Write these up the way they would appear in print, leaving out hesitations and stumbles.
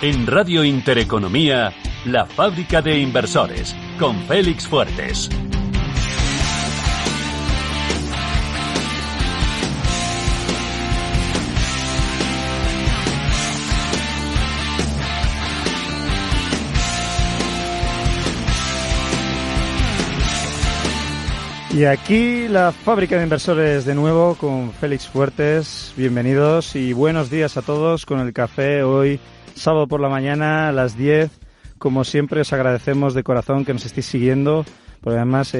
En Radio Intereconomía, La Fábrica de Inversores, con Félix Fuertes. Y aquí la Fábrica de Inversores de nuevo con Félix Fuertes. Bienvenidos y buenos días a todos con el café hoy, sábado por la mañana a las 10. Como siempre os agradecemos de corazón que nos estéis siguiendo, porque además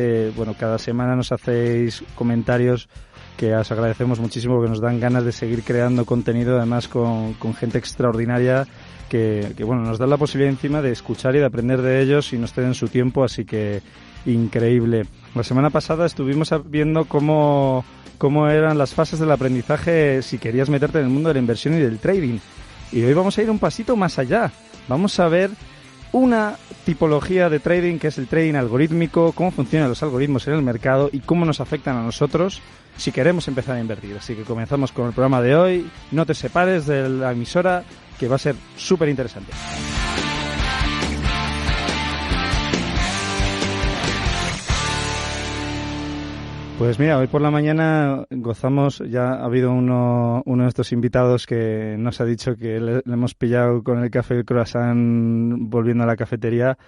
cada semana nos hacéis comentarios que os agradecemos muchísimo porque nos dan ganas de seguir creando contenido, además con gente extraordinaria que nos da la posibilidad encima de escuchar y de aprender de ellos y nos ceden su tiempo, así que increíble. La semana pasada estuvimos viendo cómo eran las fases del aprendizaje si querías meterte en el mundo de la inversión y del trading. Y hoy vamos a ir un pasito más allá. Vamos a ver una tipología de trading que es el trading algorítmico, cómo funcionan los algoritmos en el mercado y cómo nos afectan a nosotros si queremos empezar a invertir. Así que comenzamos con el programa de hoy. No te separes de la emisora, que va a ser súper interesante. Pues mira, hoy por la mañana gozamos, ya ha habido uno de estos invitados que nos ha dicho que le hemos pillado con el café y el croissant volviendo a la cafetería,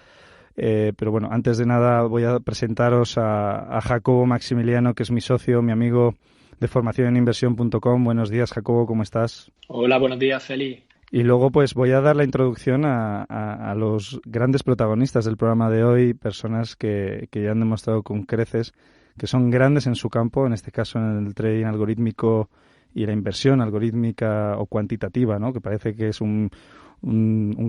pero bueno, antes de nada voy a presentaros a Jacobo Maximiliano, que es mi socio, mi amigo de formacioneninversión.com. Buenos días, Jacobo, ¿cómo estás? Hola, buenos días, Feli. Y luego pues voy a dar la introducción a los grandes protagonistas del programa de hoy, personas que ya han demostrado con creces que son grandes en su campo, en este caso en el trading algorítmico y la inversión algorítmica o cuantitativa, ¿no? Que parece que es un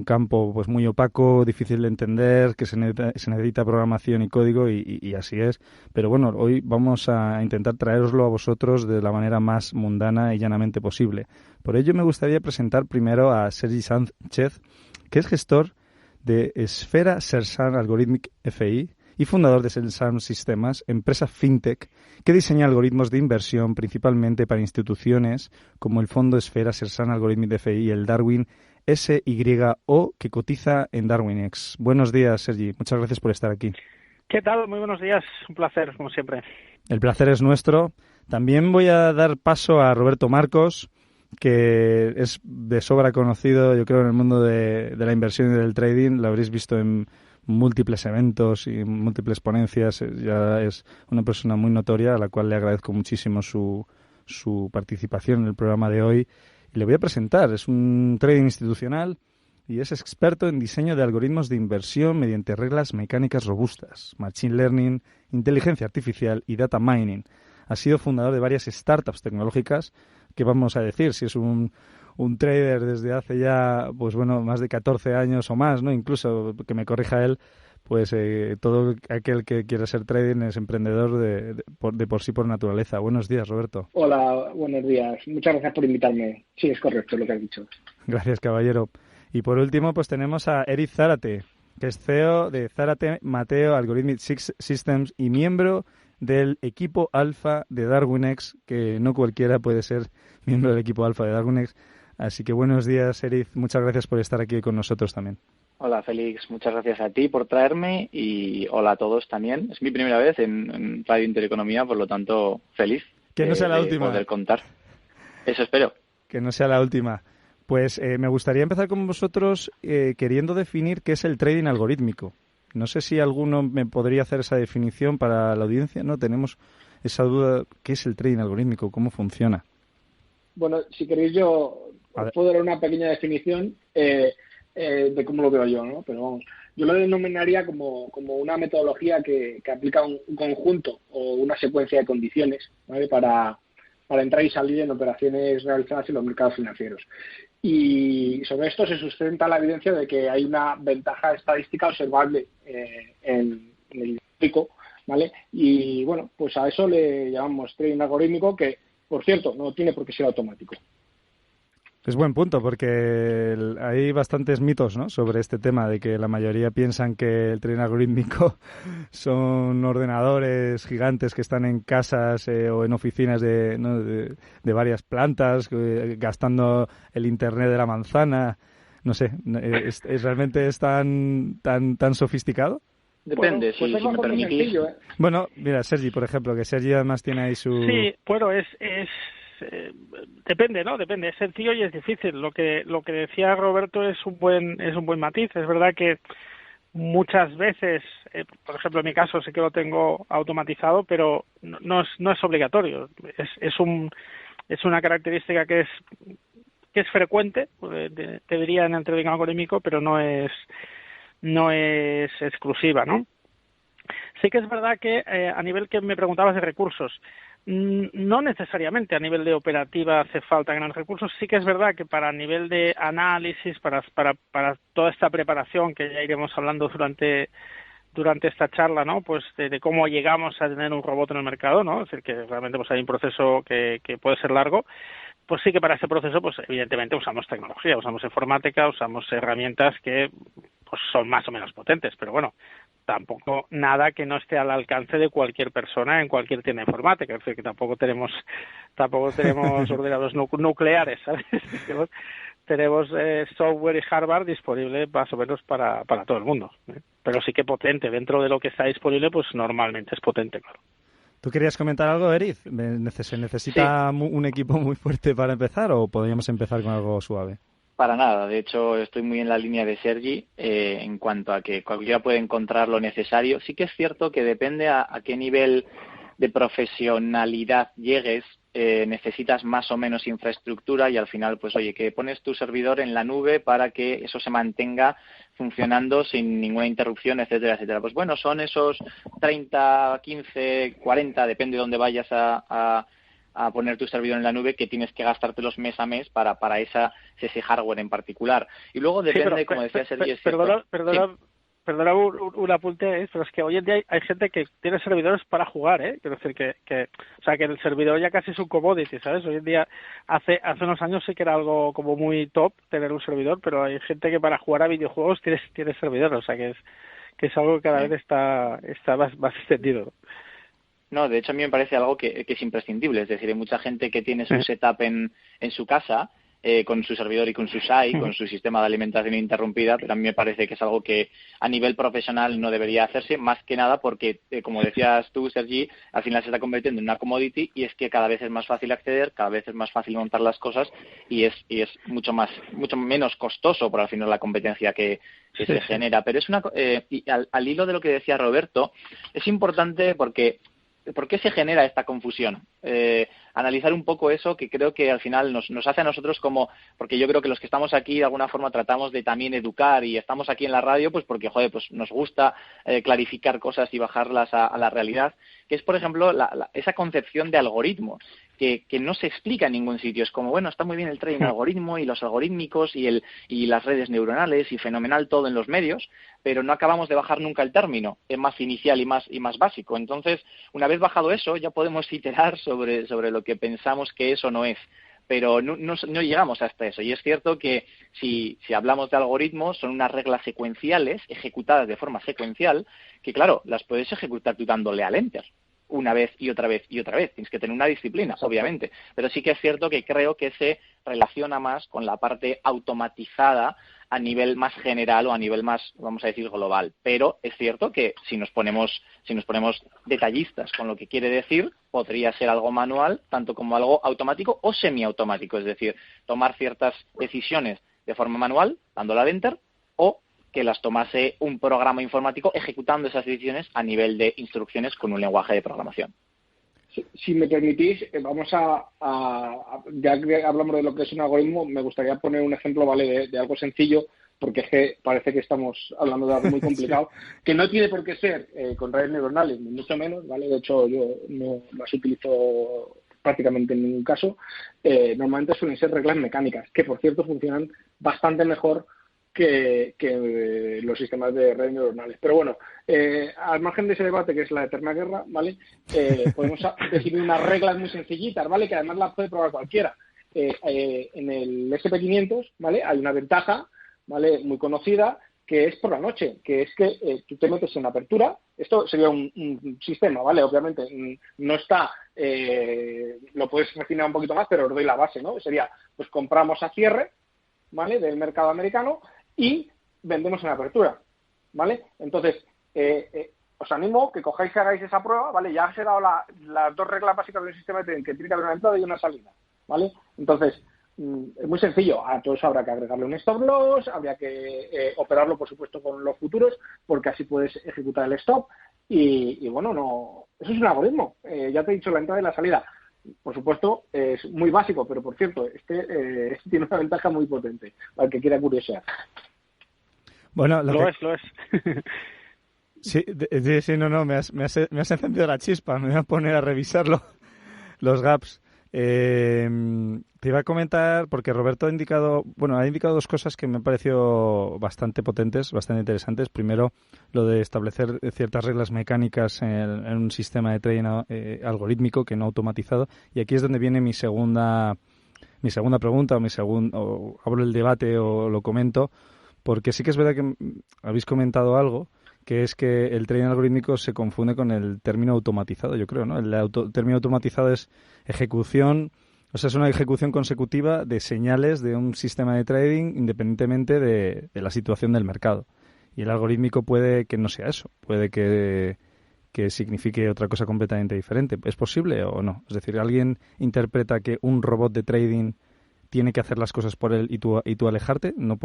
campo pues muy opaco, difícil de entender, que se necesita programación y código y así es. Pero bueno, hoy vamos a intentar traeroslo a vosotros de la manera más mundana y llanamente posible. Por ello me gustaría presentar primero a Sergi Sánchez, que es gestor de Esfera Sersan Algorithmic FI y fundador de Sersan Sistemas, empresa fintech que diseña algoritmos de inversión principalmente para instituciones como el Fondo Esfera Sersan Algorithmic FI y el Darwin SYO, que cotiza en DarwinX. Buenos días, Sergi. Muchas gracias por estar aquí. ¿Qué tal? Muy buenos días. Un placer, como siempre. El placer es nuestro. También voy a dar paso a Roberto Marcos, que es de sobra conocido, yo creo, en el mundo de la inversión y del trading. Lo habréis visto en múltiples eventos y múltiples ponencias. Ya es una persona muy notoria, a la cual le agradezco muchísimo su participación en el programa de hoy. Y le voy a presentar. Es un trading institucional y es experto en diseño de algoritmos de inversión mediante reglas mecánicas robustas, machine learning, inteligencia artificial y data mining. Ha sido fundador de varias startups tecnológicas, que vamos a decir, si es un trader desde hace ya, pues bueno, más de 14 años o más, ¿no? Incluso, que me corrija él, pues todo aquel que quiera ser trading es emprendedor de por sí por naturaleza. Buenos días, Roberto. Hola, buenos días. Muchas gracias por invitarme. Sí, es correcto lo que has dicho. Gracias, caballero. Y por último, pues tenemos a Eric Zárate, que es CEO de Zárate Mateo Algorithmic Systems y miembro del equipo alfa de DarwinX, que no cualquiera puede ser miembro del equipo alfa de DarwinX. Así que buenos días, Eric. Muchas gracias por estar aquí con nosotros también. Hola, Félix. Muchas gracias a ti por traerme y hola a todos también. Es mi primera vez en Radio Intereconomía, por lo tanto, feliz. Que no sea la última. Poder contar. Eso espero. Que no sea la última. Pues me gustaría empezar con vosotros queriendo definir qué es el trading algorítmico. No sé si alguno me podría hacer esa definición para la audiencia, ¿no? Tenemos esa duda, ¿qué es el trading algorítmico? ¿Cómo funciona? Bueno, si queréis yo os puedo dar una pequeña definición de cómo lo veo yo, ¿no? Pero vamos, yo lo denominaría como una metodología que aplica un conjunto o una secuencia de condiciones, ¿vale? Para entrar y salir en operaciones realizadas en los mercados financieros. Y sobre esto se sustenta la evidencia de que hay una ventaja estadística observable en el gráfico, ¿vale? Y bueno, pues a eso le llamamos trading algorítmico, que, por cierto, no tiene por qué ser automático. Es buen punto, porque hay bastantes mitos, ¿no?, sobre este tema, de que la mayoría piensan que el trading algorítmico son ordenadores gigantes que están en casas o en oficinas de varias plantas, gastando el internet de la manzana. No sé, ¿realmente es tan sofisticado? Depende, bueno, pues si me permitís. Sencillo, ¿eh? Bueno, mira, Sergi, por ejemplo, que Sergi además tiene ahí su... Sí, bueno, depende, ¿no? Depende, es sencillo y es difícil. Lo que decía Roberto es un buen matiz. Es verdad que muchas veces, por ejemplo, en mi caso sí que lo tengo automatizado, pero no es obligatorio. Es una característica que es frecuente, te diría en el trading algorítmico, pero no es exclusiva, ¿no? Sí que es verdad que a nivel que me preguntabas de recursos, no necesariamente a nivel de operativa hace falta grandes recursos. Sí que es verdad que para nivel de análisis, para toda esta preparación que ya iremos hablando durante esta charla, ¿no? Pues de cómo llegamos a tener un robot en el mercado, ¿no? Es decir, que realmente pues hay un proceso que puede ser largo. Pues sí que para ese proceso, pues evidentemente usamos tecnología, usamos informática, usamos herramientas que pues son más o menos potentes, pero bueno, tampoco nada que no esté al alcance de cualquier persona en cualquier tienda informática. Es decir, que tampoco tenemos ordenadores nucleares, ¿sabes? Tenemos software y hardware disponible más o menos para todo el mundo, ¿eh? Pero sí que potente. Dentro de lo que está disponible, pues normalmente es potente, claro. ¿Tú querías comentar algo, Eric? ¿Se necesita un equipo muy fuerte para empezar o podríamos empezar con algo suave? Para nada, de hecho estoy muy en la línea de Sergi en cuanto a que cualquiera puede encontrar lo necesario. Sí que es cierto que depende a qué nivel de profesionalidad llegues, necesitas más o menos infraestructura y al final, pues oye, que pones tu servidor en la nube para que eso se mantenga funcionando sin ninguna interrupción, etcétera, etcétera. Pues bueno, son esos 30, 15, 40, depende de dónde vayas a poner tu servidor en la nube, que tienes que gastártelos mes a mes para ese hardware en particular. Y luego depende, sí, como decía Sergi, es cierto. Perdona un apunte, pero es que hoy en día hay gente que tiene servidores para jugar, ¿eh? Quiero decir que o sea, que el servidor ya casi es un commodity, ¿sabes? Hoy en día, hace unos años sí que era algo como muy top tener un servidor, pero hay gente que para jugar a videojuegos tiene servidor, o sea, que es algo que cada vez está más extendido. No, de hecho a mí me parece algo que es imprescindible. Es decir, hay mucha gente que tiene su setup en su casa, con su servidor y con su SAI, con su sistema de alimentación ininterrumpida, pero a mí me parece que es algo que a nivel profesional no debería hacerse, más que nada porque, como decías tú, Sergi, al final se está convirtiendo en una commodity y es que cada vez es más fácil acceder, cada vez es más fácil montar las cosas y es mucho menos costoso por al final la competencia que se genera. Pero es y al hilo de lo que decía Roberto, es importante porque ¿por qué se genera esta confusión? Analizar un poco eso, que creo que al final nos hace a nosotros porque yo creo que los que estamos aquí de alguna forma tratamos de también educar y estamos aquí en la radio pues porque, pues nos gusta clarificar cosas y bajarlas a la realidad, que es, por ejemplo, esa concepción de algoritmo que no se explica en ningún sitio. Es como, bueno, está muy bien el trading algoritmo y los algorítmicos y las redes neuronales y fenomenal todo en los medios, pero no acabamos de bajar nunca el término, es más inicial y más básico. Entonces, una vez bajado eso, ya podemos iterar sobre lo que pensamos que es o no es, pero no llegamos hasta eso. Y es cierto que si hablamos de algoritmos, son unas reglas secuenciales, ejecutadas de forma secuencial, que claro, las puedes ejecutar tú dándole al enter una vez y otra vez y otra vez. Tienes que tener una disciplina, obviamente, pero sí que es cierto que creo que se relaciona más con la parte automatizada a nivel más general o a nivel más, vamos a decir, global. Pero es cierto que si nos ponemos detallistas con lo que quiere decir, podría ser algo manual, tanto como algo automático o semiautomático, es decir, tomar ciertas decisiones de forma manual, dándole al enter, o que las tomase un programa informático ejecutando esas decisiones a nivel de instrucciones con un lenguaje de programación. Si me permitís, vamos ya que hablamos de lo que es un algoritmo, me gustaría poner un ejemplo, ¿vale?, de algo sencillo, porque es que parece que estamos hablando de algo muy complicado, que no tiene por qué ser con redes neuronales, ni mucho menos, ¿vale? De hecho, yo no las utilizo prácticamente en ningún caso. Normalmente suelen ser reglas mecánicas, que por cierto funcionan bastante mejor que los sistemas de redes neuronales. Pero bueno, al margen de ese debate, que es la eterna guerra, ¿vale? Podemos definir unas reglas muy sencillitas, ¿vale?, que además las puede probar cualquiera. En el SP500, ¿vale?, hay una ventaja, ¿vale?, muy conocida, que es por la noche, que es que tú te metes en apertura. Esto sería un sistema, ¿vale? Obviamente no está, lo puedes refinar un poquito más, pero os doy la base, ¿no? Sería, pues compramos a cierre, ¿vale?, del mercado americano y vendemos en apertura, ¿vale? Entonces, os animo que cojáis y hagáis esa prueba, ¿vale? Ya os he dado las 2 reglas básicas del sistema de trading, que tiene que haber una entrada y una salida, ¿vale? Entonces, es muy sencillo. A todo eso habrá que agregarle un stop loss, habría que operarlo, por supuesto, con los futuros, porque así puedes ejecutar el stop. Y bueno, no, eso es un algoritmo. Ya te he dicho la entrada y la salida. Por supuesto, es muy básico, pero por cierto, este tiene una ventaja muy potente, para el que quiera curiosear. Bueno, lo es. Sí, no, me has encendido la chispa, me voy a poner a revisarlo, los gaps. Te iba a comentar, porque Roberto ha indicado 2 cosas que me han parecido bastante potentes, bastante interesantes. Primero, lo de establecer ciertas reglas mecánicas en un sistema de trading algorítmico que no automatizado. Y aquí es donde viene mi segunda pregunta, o abro el debate o lo comento, porque sí que es verdad que habéis comentado algo, que es que el trading algorítmico se confunde con el término automatizado, yo creo, ¿no? El término automatizado es ejecución, o sea, es una ejecución consecutiva de señales de un sistema de trading independientemente de la situación del mercado. Y el algorítmico puede que no sea eso, puede que signifique otra cosa completamente diferente. ¿Es posible o no? Es decir, ¿alguien interpreta que un robot de trading tiene que hacer las cosas por él y tú alejarte? ¿No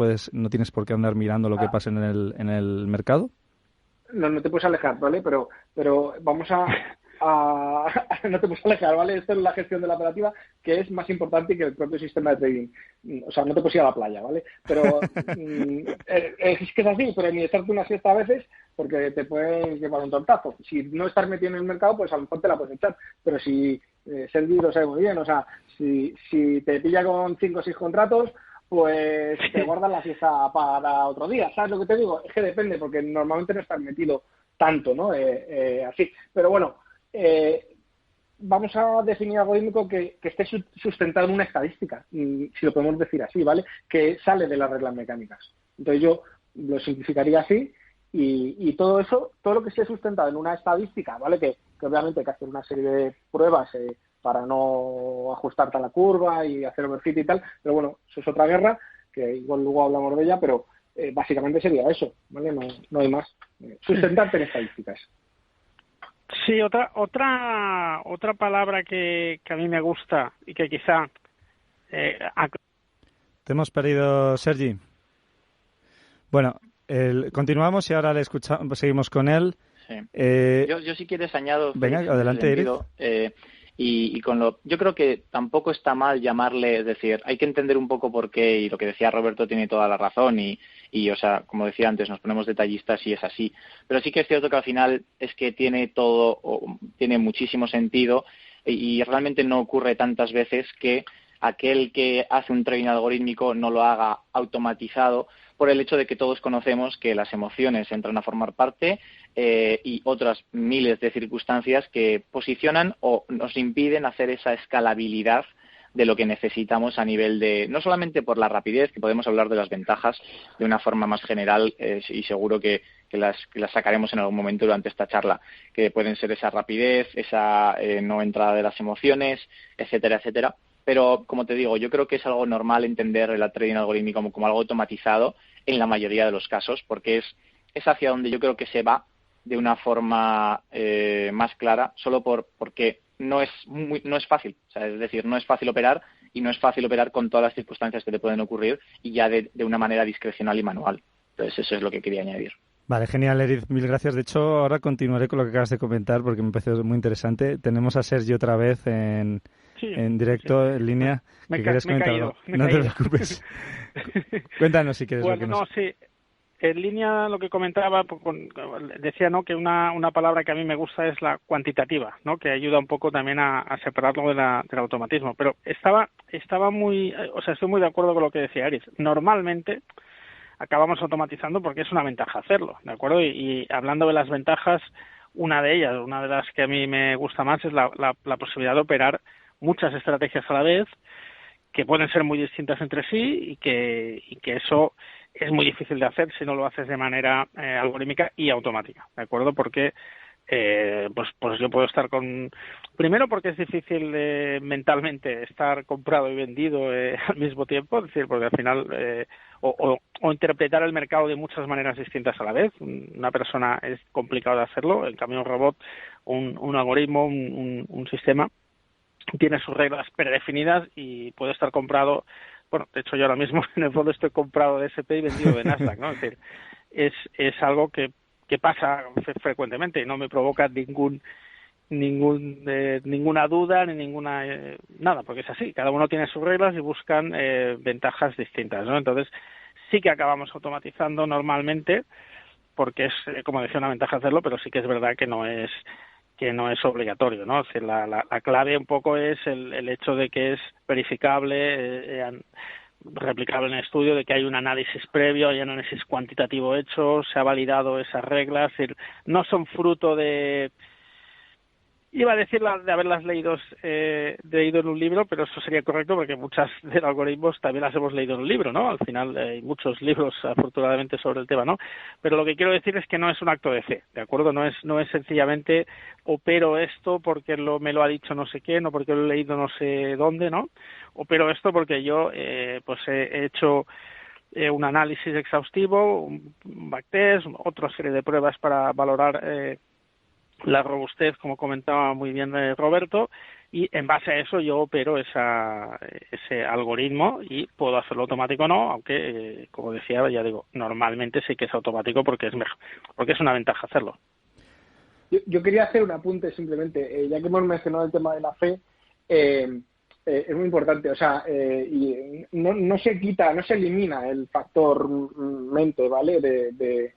tienes por qué andar mirando lo que pasa en el mercado? No te puedes alejar, ¿vale? Pero vamos a no te puedes alejar, ¿vale? Esto es la gestión de la operativa, que es más importante que el propio sistema de trading. O sea, no te puedes ir a la playa, ¿vale? Pero es que es así, pero ni echarte una siesta a veces, porque te puedes llevar un tortazo. Si no estás metido en el mercado, pues a lo mejor te la puedes echar. Pero si Sergi lo sabe muy bien, o sea, si te pilla con 5 o 6 contratos, pues te guardas la siesta para otro día. ¿Sabes lo que te digo? Es que depende, porque normalmente no estás metido tanto, ¿no? Así. Pero bueno, vamos a definir algorítmico que esté sustentado en una estadística, si lo podemos decir así, ¿vale? Que sale de las reglas mecánicas. Entonces yo lo simplificaría así y todo eso, todo lo que esté sustentado en una estadística, ¿vale? Que obviamente hay que hacer una serie de pruebas para no ajustarte a la curva y hacer overfit y tal, pero bueno, eso es otra guerra, que igual luego hablamos de ella, pero básicamente sería eso, ¿vale? No hay más. Sustentarte en estadísticas. Sí, otra palabra que a mí me gusta y que quizá... Te hemos perdido, Sergi. Bueno, continuamos y ahora seguimos con él. Sí. Yo si quieres añado... Venga, adelante, Eric. Yo creo que tampoco está mal llamarle, es decir, hay que entender un poco por qué, y lo que decía Roberto tiene toda la razón, y o sea, como decía antes, nos ponemos detallistas y es así. Pero sí que es cierto que al final es que tiene muchísimo sentido y realmente no ocurre tantas veces que aquel que hace un trading algorítmico no lo haga automatizado, por el hecho de que todos conocemos que las emociones entran a formar parte y otras miles de circunstancias que posicionan o nos impiden hacer esa escalabilidad de lo que necesitamos a nivel de, no solamente por la rapidez, que podemos hablar de las ventajas de una forma más general y seguro que las sacaremos en algún momento durante esta charla, que pueden ser esa rapidez, esa no entrada de las emociones, etcétera, etcétera. Pero, como te digo, yo creo que es algo normal entender el trading algorítmico como algo automatizado en la mayoría de los casos, porque es hacia donde yo creo que se va de una forma más clara, solo porque no es fácil. O sea, es decir, no es fácil operar y no es fácil operar con todas las circunstancias que te pueden ocurrir y ya de una manera discrecional y manual. Entonces, eso es lo que quería añadir. Vale, genial, Eric, mil gracias. De hecho, ahora continuaré con lo que acabas de comentar porque me parece muy interesante. Tenemos a Sergi otra vez en directo, en línea. Me he caído. No te preocupes. Cuéntanos si quieres. Bueno, sí. En línea lo que comentaba, decía, ¿no?, que una palabra que a mí me gusta es la cuantitativa, ¿no?, que ayuda un poco también a separarlo del automatismo. Pero estoy muy de acuerdo con lo que decía Eric. Normalmente acabamos automatizando porque es una ventaja hacerlo, ¿de acuerdo? Y hablando de las ventajas, una de las que a mí me gusta más es la posibilidad de operar muchas estrategias a la vez, que pueden ser muy distintas entre sí y que eso es muy difícil de hacer si no lo haces de manera algorítmica y automática, ¿de acuerdo? Porque pues yo puedo estar primero porque es difícil mentalmente estar comprado y vendido al mismo tiempo, es decir, porque al final o interpretar el mercado de muchas maneras distintas a la vez. Una persona es complicado de hacerlo, en cambio un robot, un algoritmo, un sistema tiene sus reglas predefinidas y puede estar comprado. Bueno, de hecho yo ahora mismo en el fondo estoy comprado de SP y vendido de Nasdaq, ¿no? Es decir, es algo que pasa frecuentemente y no me provoca ninguna duda ni ninguna nada, porque es así, cada uno tiene sus reglas y buscan ventajas distintas, ¿no? Entonces sí que acabamos automatizando normalmente porque es, como decía, una ventaja hacerlo, pero sí que es verdad que no es obligatorio, ¿no? Es decir, la clave un poco es el hecho de que es verificable, replicable en el estudio, de que hay un análisis previo, hay un análisis cuantitativo hecho, se ha validado esas reglas, es decir, no son fruto de... Iba a decir de haberlas leído en un libro, pero eso sería correcto porque muchas de los algoritmos también las hemos leído en un libro, ¿no? Al final hay muchos libros, afortunadamente, sobre el tema, ¿no? Pero lo que quiero decir es que no es un acto de fe, ¿de acuerdo? No es sencillamente opero esto porque me lo ha dicho no sé quién o porque lo he leído no sé dónde, ¿no? Opero esto porque yo pues he hecho un análisis exhaustivo, un backtest, otra serie de pruebas para valorar la robustez, como comentaba muy bien Roberto, y en base a eso yo opero ese algoritmo y puedo hacerlo automático o no, aunque, como decía, ya digo, normalmente sí que es automático porque es mejor, porque es una ventaja hacerlo. Yo quería hacer un apunte simplemente, ya que hemos mencionado el tema de la fe, es muy importante, o sea, y no se quita, no se elimina el factor mente, ¿vale? De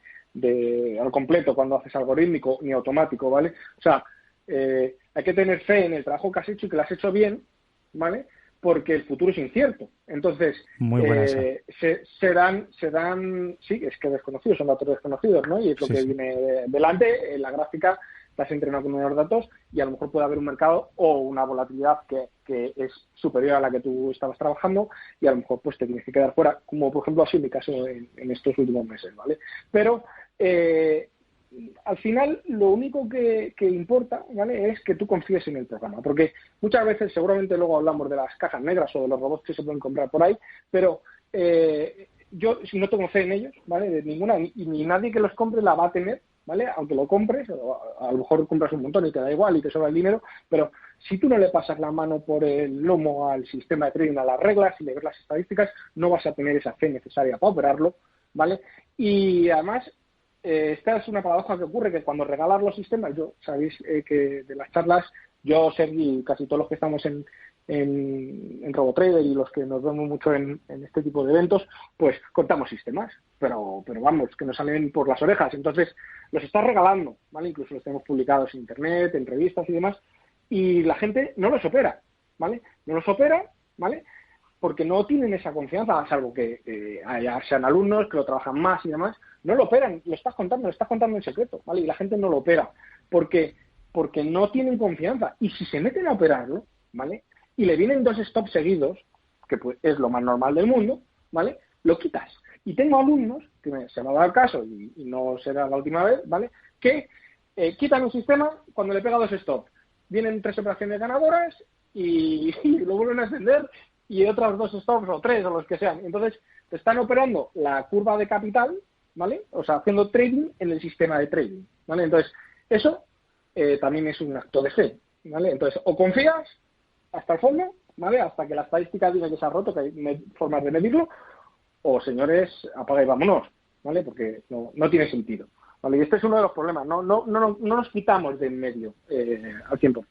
al completo cuando haces algorítmico ni automático, ¿vale? O sea, hay que tener fe en el trabajo que has hecho y que lo has hecho bien, ¿vale? Porque el futuro es incierto. Entonces, muy buena serán, sí, es que desconocidos, son datos desconocidos, ¿no? Y es lo que viene delante, en la gráfica te has entrenado con unos datos y a lo mejor puede haber un mercado o una volatilidad que es superior a la que tú estabas trabajando y a lo mejor pues te tienes que quedar fuera, como por ejemplo ha sido mi caso en estos últimos meses, ¿vale? Pero al final lo único que importa, ¿vale? Es que tú confíes en el programa, porque muchas veces, seguramente luego hablamos de las cajas negras o de los robots que se pueden comprar por ahí, pero yo no tengo fe en ellos, ¿vale? De ninguna, ni nadie que los compre la va a tener, ¿vale? Aunque lo compres, a lo mejor compras un montón y te da igual y te sobra el dinero, pero si tú no le pasas la mano por el lomo al sistema de trading, a las reglas y le ves las estadísticas, no vas a tener esa fe necesaria para operarlo, ¿vale? Y además, esta es una paradoja que ocurre, que cuando regalas los sistemas, sabéis que de las charlas, yo, Sergi y casi todos los que estamos en RoboTrader y los que nos vemos mucho en este tipo de eventos, pues contamos sistemas, pero vamos, que nos salen por las orejas. Entonces, los estás regalando, ¿vale? Incluso los tenemos publicados en internet, en revistas y demás, y la gente no los opera, ¿vale? No los opera, ¿vale? Porque no tienen esa confianza, salvo que sean alumnos que lo trabajan más y demás, no lo operan, lo estás contando en secreto, ¿vale? Y la gente no lo opera, porque no tienen confianza. Y si se meten a operarlo, ¿vale? Y le vienen 2 stops seguidos, que pues es lo más normal del mundo, ¿vale? Lo quitas. Y tengo alumnos, que se me ha dado el caso, y no será la última vez, ¿vale? Que quitan un sistema cuando le pega 2 stops. Vienen 3 operaciones ganadoras y lo vuelven a extender y otras 2 stops o 3 o los que sean. Entonces, te están operando la curva de capital, ¿vale? O sea, haciendo trading en el sistema de trading, ¿vale? Entonces, eso también es un acto de fe, ¿vale? Entonces, o confías hasta el fondo, ¿vale? Hasta que la estadística diga que se ha roto, que hay formas de medirlo, o señores, apaga y vámonos, ¿vale? Porque no tiene sentido, ¿vale? Y este es uno de los problemas, no nos quitamos de en medio al 100%,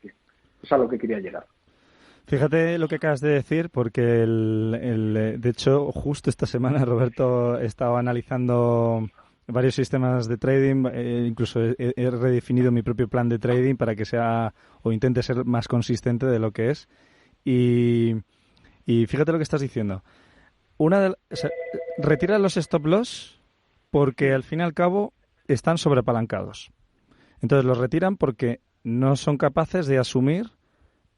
es a lo que quería llegar. Fíjate lo que acabas de decir, porque de hecho, justo esta semana Roberto estaba analizando varios sistemas de trading, incluso he redefinido mi propio plan de trading para que sea o intente ser más consistente de lo que es. Y fíjate lo que estás diciendo. Retira los stop loss porque al fin y al cabo están sobreapalancados. Entonces los retiran porque no son capaces de asumir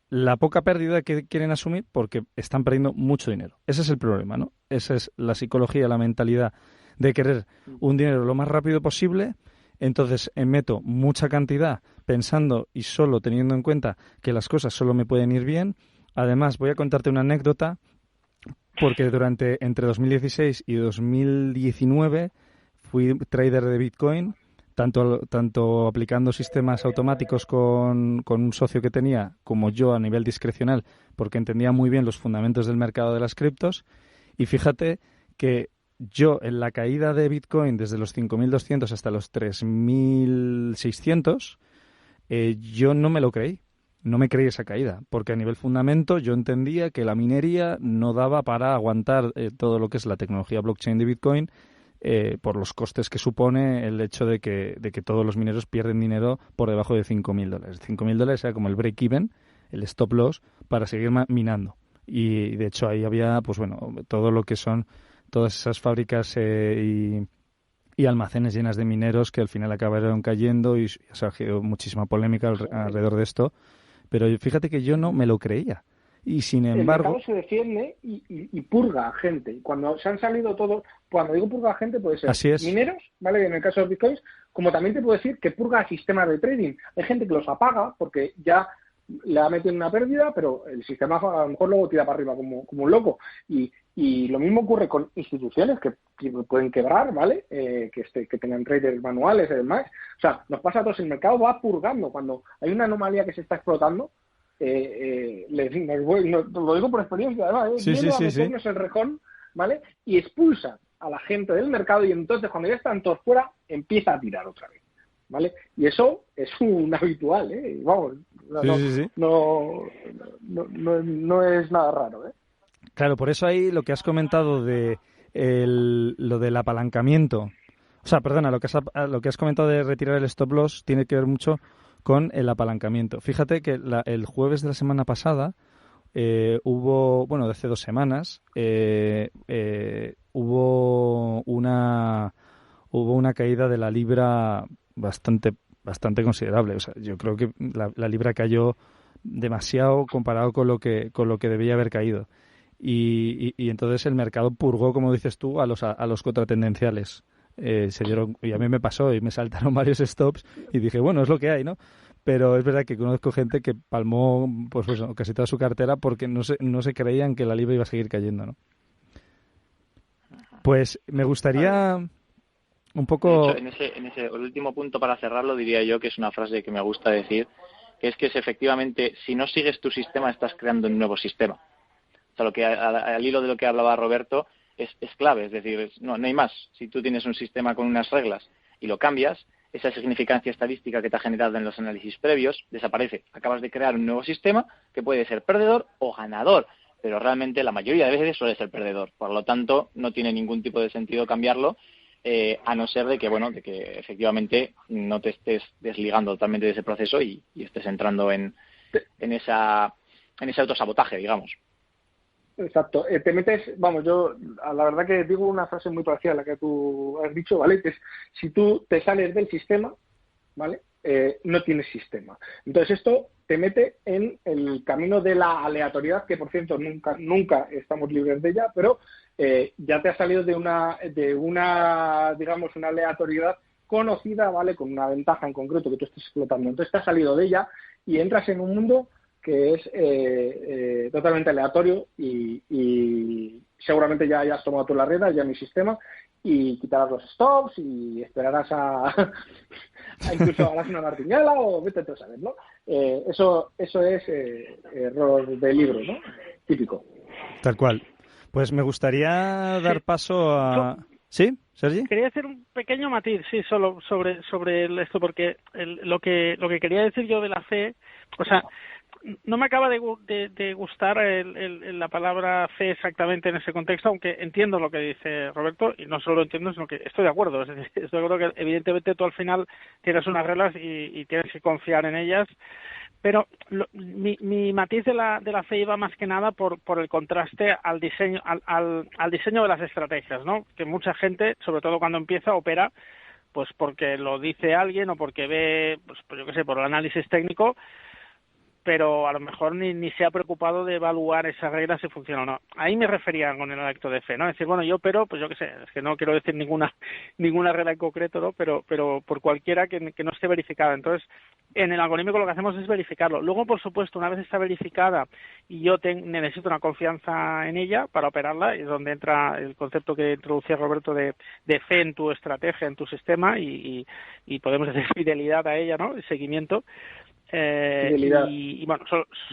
la poca pérdida que quieren asumir porque están perdiendo mucho dinero. Ese es el problema, ¿no? Esa es la psicología, la mentalidad de querer un dinero lo más rápido posible Entonces meto mucha cantidad pensando y solo teniendo en cuenta que las cosas solo me pueden ir bien. Además, voy a contarte una anécdota, porque entre 2016 y 2019 fui trader de Bitcoin, tanto aplicando sistemas automáticos con un socio que tenía, como yo a nivel discrecional, porque entendía muy bien los fundamentos del mercado de las criptos. Y fíjate que yo en la caída de Bitcoin desde los 5.200 hasta los 3.600, yo no me lo creí. No me creí esa caída, porque a nivel fundamento yo entendía que la minería no daba para aguantar todo lo que es la tecnología blockchain de Bitcoin, por los costes que supone el hecho de que todos los mineros pierden dinero por debajo de $5.000. $5.000 era como el break-even, el stop loss, para seguir minando. Y de hecho ahí había, pues bueno, todo lo que son todas esas fábricas y almacenes llenas de mineros que al final acabaron cayendo, y ha surgido muchísima polémica alrededor de esto. Pero fíjate que yo no me lo creía. Y sin embargo... El mercado se defiende y purga a gente. Cuando se han salido todos... Cuando digo purga a gente, puede ser mineros, ¿vale? En el caso de Bitcoins, como también te puedo decir que purga a sistemas de trading. Hay gente que los apaga porque ya le ha metido una pérdida, pero el sistema a lo mejor luego tira para arriba como un loco. Y lo mismo ocurre con instituciones que pueden quebrar, ¿vale? Que tengan traders manuales y demás. O sea, nos pasa a todos, el mercado va purgando. Cuando hay una anomalía que se está explotando, lo digo por experiencia, además, viene a meternos el rejón, ¿vale? Y expulsa a la gente del mercado, y entonces cuando ya están todos fuera, empieza a tirar otra vez, ¿vale? Y eso es un habitual, vamos, no es nada raro, ¿eh? Claro, por eso ahí lo que has comentado de lo del apalancamiento, o sea, perdona, lo que has comentado de retirar el stop loss tiene que ver mucho con el apalancamiento. Fíjate que el jueves de la semana pasada hubo, bueno, de hace 2 semanas, hubo una caída de la libra bastante considerable. O sea, yo creo que la libra cayó demasiado comparado con lo que debía haber caído. Y entonces el mercado purgó, como dices tú, a los contratendenciales. Y a mí me pasó y me saltaron varios stops y dije, bueno, es lo que hay, ¿no? Pero es verdad que conozco gente que palmó pues casi toda su cartera porque no se creían que la libra iba a seguir cayendo, ¿no? Pues me gustaría un poco... De hecho, en ese último punto, para cerrarlo, diría yo que es una frase que me gusta decir, que es efectivamente, si no sigues tu sistema, estás creando un nuevo sistema. O sea, lo que al hilo de lo que hablaba Roberto, es clave, es decir, no hay más. Si tú tienes un sistema con unas reglas y lo cambias, esa significancia estadística que te ha generado en los análisis previos desaparece. Acabas de crear un nuevo sistema que puede ser perdedor o ganador, pero realmente la mayoría de veces suele ser perdedor. Por lo tanto, no tiene ningún tipo de sentido cambiarlo, a no ser de que efectivamente no te estés desligando totalmente de ese proceso y estés entrando en ese autosabotaje, digamos. Exacto. Te metes, vamos, yo la verdad que digo una frase muy parecida a la que tú has dicho, ¿vale? Que es, si tú te sales del sistema, ¿vale? No tienes sistema. Entonces esto te mete en el camino de la aleatoriedad, que por cierto nunca estamos libres de ella, pero ya te has salido de una digamos, una aleatoriedad conocida, ¿vale? Con una ventaja en concreto que tú estés explotando. Entonces te has salido de ella y entras en un mundo que es totalmente aleatorio y seguramente ya hayas tomado tú la rienda, ya mi sistema, y quitarás los stops y esperarás a incluso harás una martingala o vete tú a saber, ¿no? Eso es error de libro, ¿no? Típico. Tal cual. Pues me gustaría dar paso a... ¿Sí, Sergi? Quería hacer un pequeño matiz, sí, solo sobre esto, porque lo que quería decir yo de la fe, o sea, no me acaba de gustar la palabra fe exactamente en ese contexto, aunque entiendo lo que dice Roberto, y no solo lo entiendo, sino que estoy de acuerdo. Es decir, estoy de acuerdo que evidentemente tú al final tienes unas reglas y tienes que confiar en ellas, pero mi matiz de la fe iba más que nada por el contraste al diseño al diseño de las estrategias, ¿no? Que mucha gente, sobre todo cuando empieza, opera pues porque lo dice alguien o porque ve, pues yo qué sé, por el análisis técnico, pero a lo mejor ni se ha preocupado de evaluar esas reglas si funciona o no. Ahí me refería con el acto de fe, ¿no? Es decir, bueno, yo opero, pues yo qué sé, es que no quiero decir ninguna regla en concreto, ¿no? Pero por cualquiera que no esté verificada. Entonces, en el algorítmico lo que hacemos es verificarlo. Luego, por supuesto, una vez está verificada y yo necesito una confianza en ella para operarla, es donde entra el concepto que introducía Roberto de fe en tu estrategia, en tu sistema y podemos decir fidelidad a ella, ¿no? El seguimiento. Y bueno,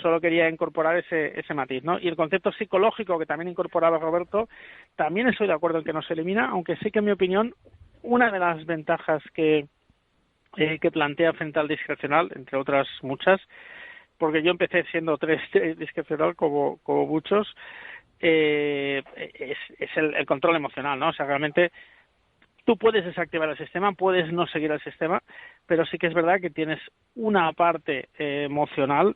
solo quería incorporar ese matiz, ¿no? Y el concepto psicológico que también incorporaba Roberto, también estoy de acuerdo en que no se elimina, aunque sí que en mi opinión una de las ventajas que plantea frente al discrecional, entre otras muchas, porque yo empecé siendo 3 discrecional como muchos, es el control emocional, ¿no? O sea, realmente tú puedes desactivar el sistema, puedes no seguir el sistema, pero sí que es verdad que tienes una parte emocional,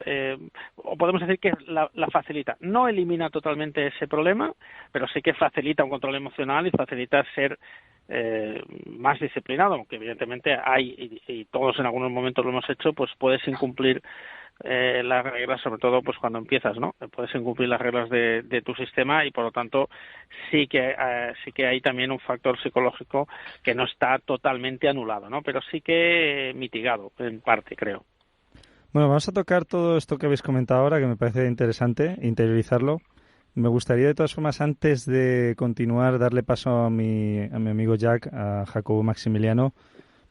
o podemos decir que la facilita. No elimina totalmente ese problema, pero sí que facilita un control emocional y facilita ser más disciplinado, aunque evidentemente hay, y todos en algunos momentos lo hemos hecho, pues puedes incumplir las reglas, sobre todo pues cuando empiezas, ¿no? Puedes incumplir las reglas de tu sistema y por lo tanto sí que hay también un factor psicológico que no está totalmente anulado, ¿no? Pero sí que mitigado en parte, creo. Bueno, vamos a tocar todo esto que habéis comentado ahora, que me parece interesante interiorizarlo. Me gustaría de todas formas, antes de continuar, darle paso a mi amigo Jack, a Jacobo Maximiliano,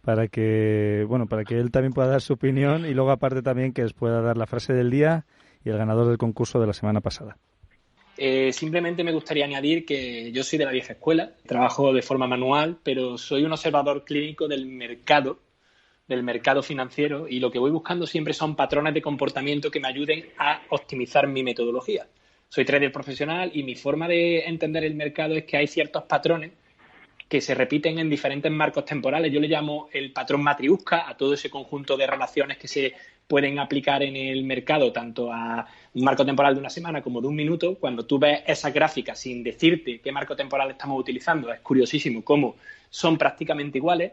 para que él también pueda dar su opinión y luego aparte también que les pueda dar la frase del día y el ganador del concurso de la semana pasada. Simplemente me gustaría añadir que yo soy de la vieja escuela, trabajo de forma manual, pero soy un observador clínico del mercado financiero, y lo que voy buscando siempre son patrones de comportamiento que me ayuden a optimizar mi metodología. Soy trader profesional y mi forma de entender el mercado es que hay ciertos patrones que se repiten en diferentes marcos temporales. Yo le llamo el patrón matriusca a todo ese conjunto de relaciones que se pueden aplicar en el mercado, tanto a un marco temporal de una semana como de un minuto. Cuando tú ves esas gráficas sin decirte qué marco temporal estamos utilizando, es curiosísimo cómo son prácticamente iguales.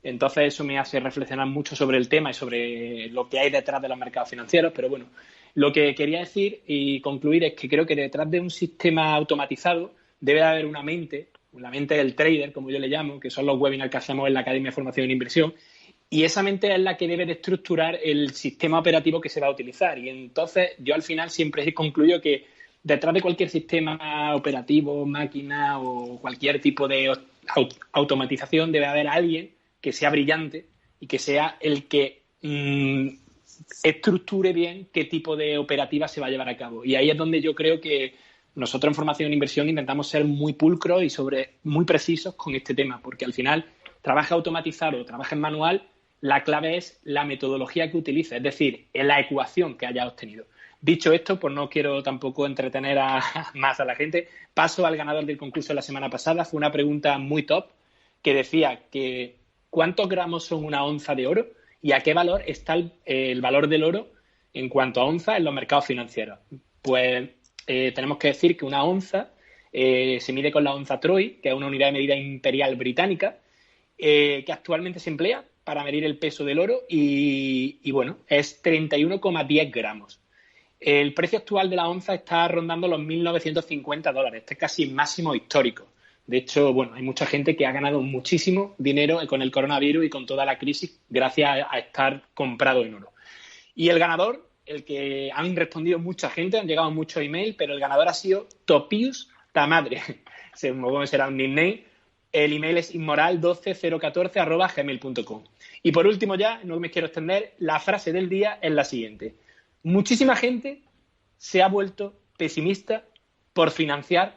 Entonces eso me hace reflexionar mucho sobre el tema y sobre lo que hay detrás de los mercados financieros. Pero bueno, lo que quería decir y concluir es que creo que detrás de un sistema automatizado debe haber una mente, la mente del trader, como yo le llamo, que son los webinars que hacemos en la Academia de Formación en Inversión, y esa mente es la que debe de estructurar el sistema operativo que se va a utilizar. Y entonces yo al final siempre concluyo que detrás de cualquier sistema operativo, máquina o cualquier tipo de automatización debe haber alguien que sea brillante y que sea el que estructure bien qué tipo de operativa se va a llevar a cabo. Y ahí es donde yo creo que nosotros en Formación en Inversión intentamos ser muy pulcros y muy precisos con este tema, porque al final, trabaja automatizado o trabaja en manual, la clave es la metodología que utiliza, es decir, en la ecuación que haya obtenido. Dicho esto, pues no quiero tampoco entretener más a la gente, paso al ganador del concurso de la semana pasada. Fue una pregunta muy top que decía que ¿cuántos gramos son una onza de oro y a qué valor está el valor del oro en cuanto a onza en los mercados financieros? Pues tenemos que decir que una onza se mide con la onza Troy, que es una unidad de medida imperial británica, que actualmente se emplea para medir el peso del oro y bueno, es 31,10 gramos. El precio actual de la onza está rondando los $1.950. Este es casi el máximo histórico. De hecho, bueno, hay mucha gente que ha ganado muchísimo dinero con el coronavirus y con toda la crisis gracias a estar comprado en oro. Y el ganador, el que han respondido mucha gente, han llegado muchos emails, pero el ganador ha sido Topius Tamadre. Supongo que será un nickname. El email es inmoral12014@gmail.com. Y por último ya, no me quiero extender, la frase del día es la siguiente. Muchísima gente se ha vuelto pesimista por financiar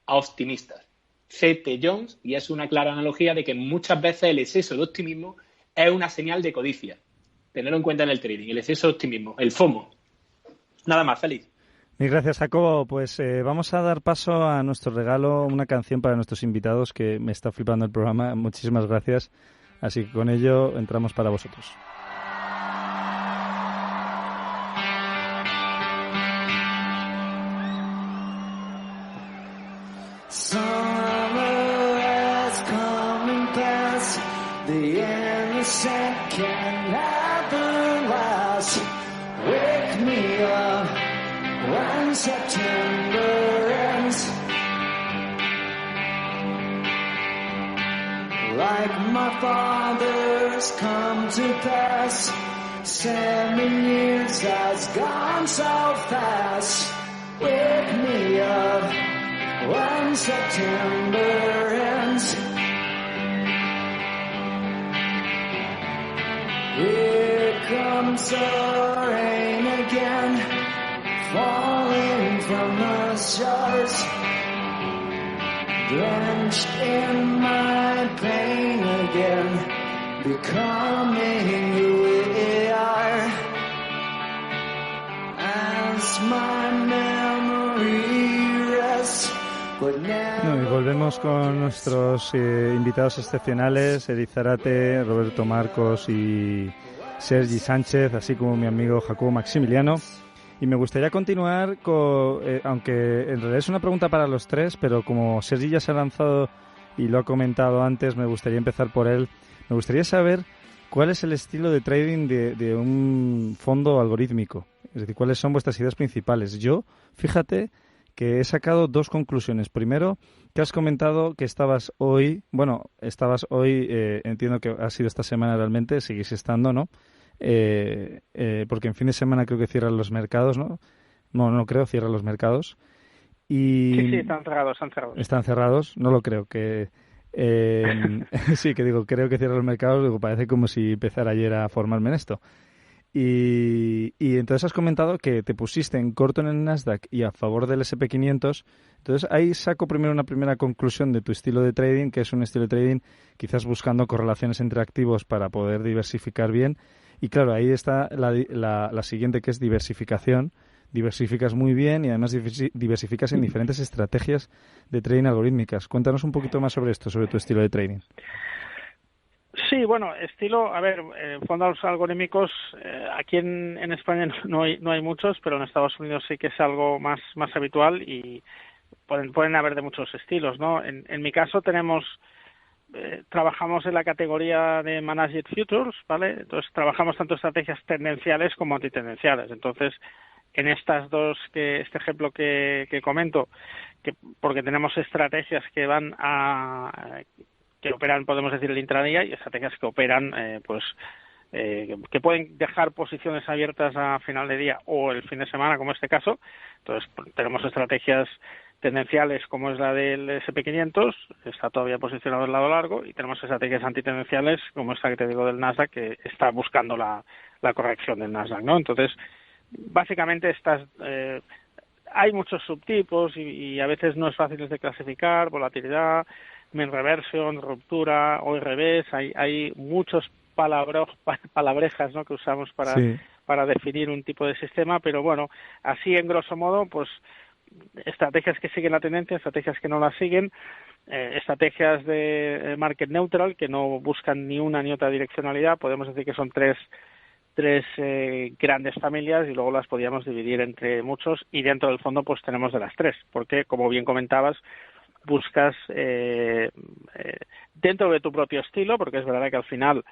a optimistas. C.T. Jones, y es una clara analogía de que muchas veces el exceso de optimismo es una señal de codicia. Tenerlo en cuenta en el trading, el exceso de optimismo, el FOMO. Nada más, Félix. Mil gracias, Jacobo. Pues vamos a dar paso a nuestro regalo, una canción para nuestros invitados, que me está flipando el programa. Muchísimas gracias. Así que con ello entramos para vosotros. Wake me up when September ends. Like my father's come to pass. 7 years has gone so fast. Wake me up when September ends. Here comes the rain again, falling from the stars, drenched in my pain again, becoming who we are. As my memory rests, but now... Y volvemos con nuestros invitados excepcionales, Eric Zarate, Roberto Marcos y Sergi Sánchez, así como mi amigo Jacobo Maximiliano. Y me gustaría continuar con, aunque en realidad es una pregunta para los tres, pero como Sergi ya se ha lanzado y lo ha comentado antes, me gustaría empezar por él. Me gustaría saber cuál es el estilo de trading de un fondo algorítmico. Es decir, cuáles son vuestras ideas principales. Yo, fíjate que he sacado 2 conclusiones. Primero, que has comentado que estabas hoy, entiendo que ha sido esta semana realmente, seguís estando, ¿no? Porque en fin de semana creo que cierran los mercados, ¿no? No creo, cierran los mercados. Y Sí, están cerrados. Están cerrados, no lo creo, que... sí, que digo, creo que cierran los mercados, digo, parece como si empezara ayer a formarme en esto. Y entonces has comentado que te pusiste en corto en el Nasdaq y a favor del SP500. Entonces ahí saco primero una primera conclusión de tu estilo de trading, que es un estilo de trading quizás buscando correlaciones entre activos para poder diversificar bien. Y claro, ahí está la siguiente, que es diversificación. Diversificas muy bien y además diversificas en diferentes estrategias de trading algorítmicas. Cuéntanos un poquito más sobre esto, sobre tu estilo de trading. Sí, bueno, fondos algorítmicos, aquí en España no hay muchos, pero en Estados Unidos sí que es algo más habitual y pueden haber de muchos estilos, ¿no? En mi caso trabajamos en la categoría de Managed Futures, ¿vale? Entonces trabajamos tanto estrategias tendenciales como antitendenciales. Entonces, en estas dos, este ejemplo que comento, porque tenemos estrategias que que operan, podemos decir, el intradía, y estrategias que operan, que pueden dejar posiciones abiertas a final de día o el fin de semana, como este caso. Entonces, tenemos estrategias tendenciales, como es la del SP500, está todavía posicionado del lado largo, y tenemos estrategias antitendenciales, como esta que te digo del Nasdaq, que está buscando la corrección del Nasdaq, ¿no? Entonces, básicamente hay muchos subtipos y a veces no es fácil de clasificar: volatilidad, mean reversion, ruptura, ORBs. Hay muchos palabrejas, ¿no?, que usamos para definir un tipo de sistema, pero bueno, así en grosso modo, pues estrategias que siguen la tendencia, estrategias que no la siguen, estrategias de market neutral que no buscan ni una ni otra direccionalidad. Podemos decir que son tres grandes familias, y luego las podíamos dividir entre muchos, y dentro del fondo pues tenemos de las tres, porque como bien comentabas, buscas dentro de tu propio estilo, porque es verdad que al final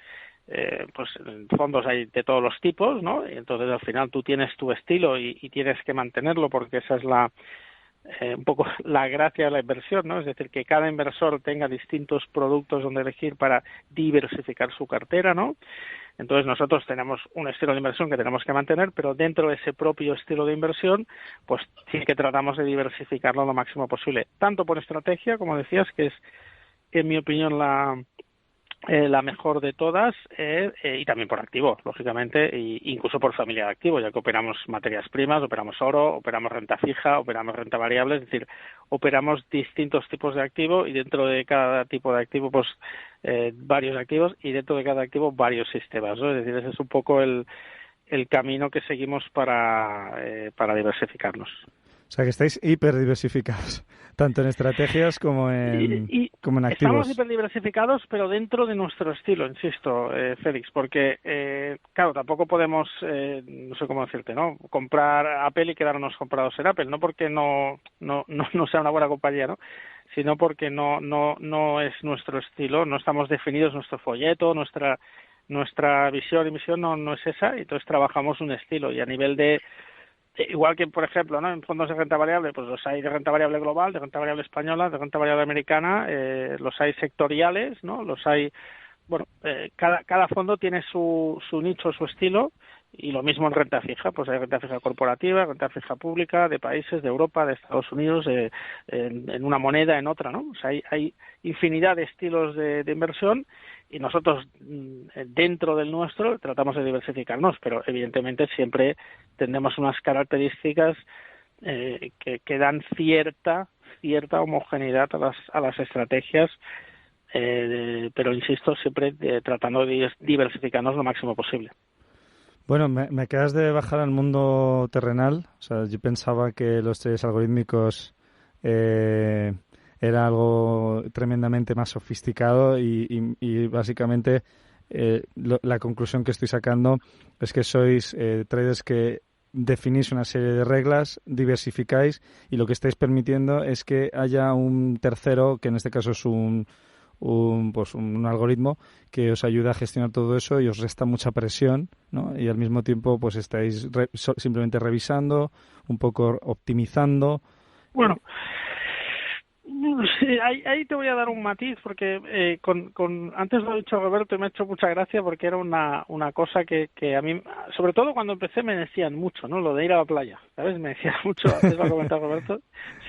pues en fondos hay de todos los tipos, ¿no? Y entonces al final tú tienes tu estilo y tienes que mantenerlo, porque esa es un poco la gracia de la inversión, ¿no? Es decir, que cada inversor tenga distintos productos donde elegir para diversificar su cartera, ¿no? Entonces nosotros tenemos un estilo de inversión que tenemos que mantener, pero dentro de ese propio estilo de inversión, pues sí que tratamos de diversificarlo lo máximo posible, tanto por estrategia, como decías, que es, en mi opinión, la mejor de todas, y también por activo, lógicamente, e incluso por familia de activo, ya que operamos materias primas, operamos oro, operamos renta fija, operamos renta variable, es decir, operamos distintos tipos de activo, y dentro de cada tipo de activo, pues varios activos, y dentro de cada activo varios sistemas, ¿no? Es decir, ese es un poco el camino que seguimos para diversificarnos. O sea, que estáis hiper diversificados, tanto en estrategias como en activos. Estamos hiper diversificados, pero dentro de nuestro estilo, insisto, Félix, porque, claro, tampoco podemos, no sé cómo decirte, ¿no?, comprar Apple y quedarnos comprados en Apple, no porque no sea una buena compañía, ¿no?, sino porque no es nuestro estilo, no estamos definidos, nuestro folleto, nuestra nuestra visión y misión no es esa, y entonces trabajamos un estilo. Y a nivel de, igual que, por ejemplo, ¿no?, en fondos de renta variable, pues los hay de renta variable global, de renta variable española, de renta variable americana, los hay sectoriales, ¿no? Los hay, bueno, cada fondo tiene su nicho, su estilo, y lo mismo en renta fija, pues hay renta fija corporativa, renta fija pública, de países, de Europa, de Estados Unidos, en una moneda, en otra, ¿no? O sea, hay infinidad de estilos de inversión, y nosotros dentro del nuestro tratamos de diversificarnos, pero evidentemente siempre tenemos unas características que dan cierta homogeneidad a las estrategias, pero insisto, siempre tratando de diversificarnos lo máximo posible. Bueno, me acabas de bajar al mundo terrenal. O sea, yo pensaba que los trades algorítmicos era algo tremendamente más sofisticado y básicamente la conclusión que estoy sacando es que sois traders que definís una serie de reglas, diversificáis, y lo que estáis permitiendo es que haya un tercero, que en este caso es un algoritmo que os ayuda a gestionar todo eso y os resta mucha presión, ¿no? Y al mismo tiempo pues estáis simplemente revisando, un poco optimizando. Bueno, sí, ahí te voy a dar un matiz, porque antes lo ha dicho Roberto y me ha hecho mucha gracia, porque era una cosa que a mí, sobre todo cuando empecé, me decían mucho, ¿no? Lo de ir a la playa, ¿sabes? Me decían mucho, antes lo ha comentado Roberto.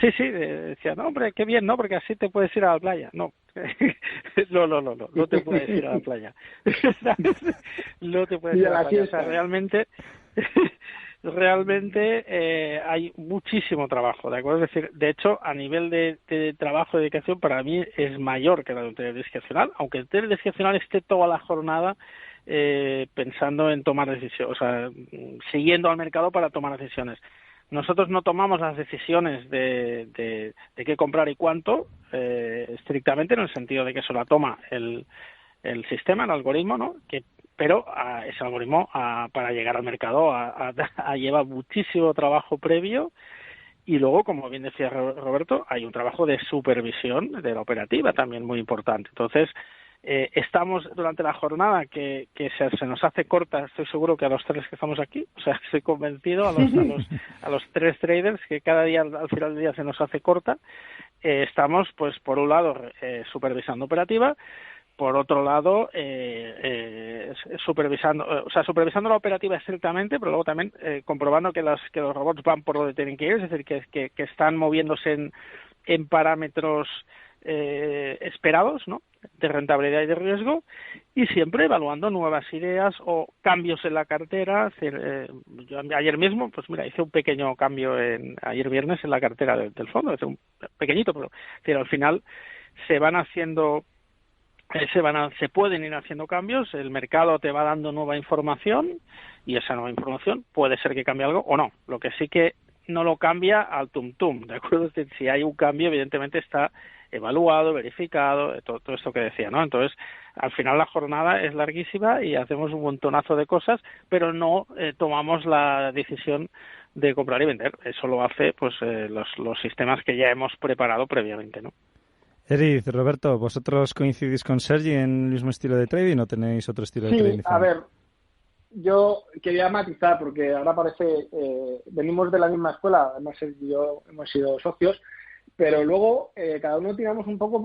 Sí, decían, no, hombre, qué bien, ¿no? Porque así te puedes ir a la playa. No, no te puedes ir a la playa. ¿Sabes? No te puedes ir a la playa. O sea, realmente hay muchísimo trabajo, ¿de acuerdo? Es decir, de hecho, a nivel de trabajo y dedicación, para mí es mayor que la de un trader discrecional, aunque el trader discrecional esté toda la jornada pensando en tomar decisiones, o sea, siguiendo al mercado para tomar decisiones. Nosotros no tomamos las decisiones de qué comprar y cuánto, estrictamente, en el sentido de que eso la toma el sistema, el algoritmo, ¿no? Pero ese algoritmo, para llegar al mercado, lleva muchísimo trabajo previo, y luego, como bien decía Roberto, hay un trabajo de supervisión de la operativa también muy importante. Entonces, estamos durante la jornada que se nos hace corta, estoy seguro que a los tres que estamos aquí, o sea, estoy convencido, a los tres traders, que cada día al final del día se nos hace corta. Estamos, pues, por un lado, supervisando operativa, por otro lado, supervisando la operativa estrictamente, pero luego también comprobando que los robots van por donde tienen que ir, es decir, que están moviéndose en parámetros esperados, ¿no?, de rentabilidad y de riesgo, y siempre evaluando nuevas ideas o cambios en la cartera. Yo ayer mismo, pues mira, hice un pequeño cambio ayer viernes en la cartera del fondo, un pequeñito, pero al final se pueden ir haciendo cambios, el mercado te va dando nueva información, y esa nueva información puede ser que cambie algo o no. Lo que sí que no lo cambia al tum-tum, ¿de acuerdo? Es decir, si hay un cambio, evidentemente está evaluado, verificado, todo esto que decía, ¿no? Entonces, al final la jornada es larguísima y hacemos un montonazo de cosas, pero no tomamos la decisión de comprar y vender. Eso lo hace, pues, los sistemas que ya hemos preparado previamente, ¿no? Eric, Roberto, ¿vosotros coincidís con Sergi en el mismo estilo de trading o tenéis otro estilo de trading? Sí, a ver, yo quería matizar, porque ahora parece, venimos de la misma escuela, además Sergi y yo hemos sido socios, pero luego cada uno tiramos un poco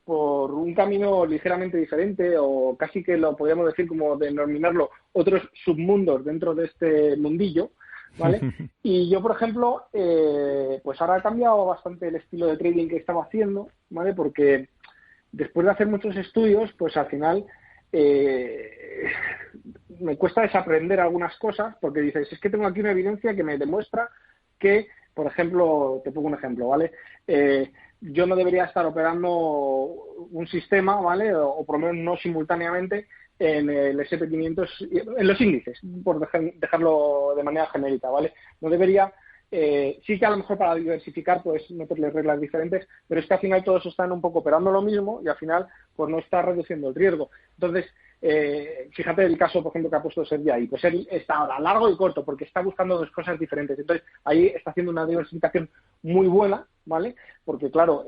por un camino ligeramente diferente, o casi que lo podríamos decir, como denominarlo, otros submundos dentro de este mundillo, ¿vale? Y yo, por ejemplo, pues ahora he cambiado bastante el estilo de trading que estaba haciendo, ¿vale? Porque después de hacer muchos estudios, pues al final me cuesta desaprender algunas cosas, porque dices, es que tengo aquí una evidencia que me demuestra que, por ejemplo, te pongo un ejemplo, ¿vale? Yo no debería estar operando un sistema, ¿vale? O por lo menos no simultáneamente en el S&P 500, en los índices, por dejarlo de manera genérica, ¿vale? No debería, sí que a lo mejor para diversificar pues meterle reglas diferentes, pero es que al final todos están un poco operando lo mismo y al final pues no está reduciendo el riesgo. Entonces, fíjate el caso, por ejemplo, que ha puesto Sergi ahí, pues él está ahora largo y corto porque está buscando dos cosas diferentes. Entonces, ahí está haciendo una diversificación muy buena, ¿vale? Porque, claro,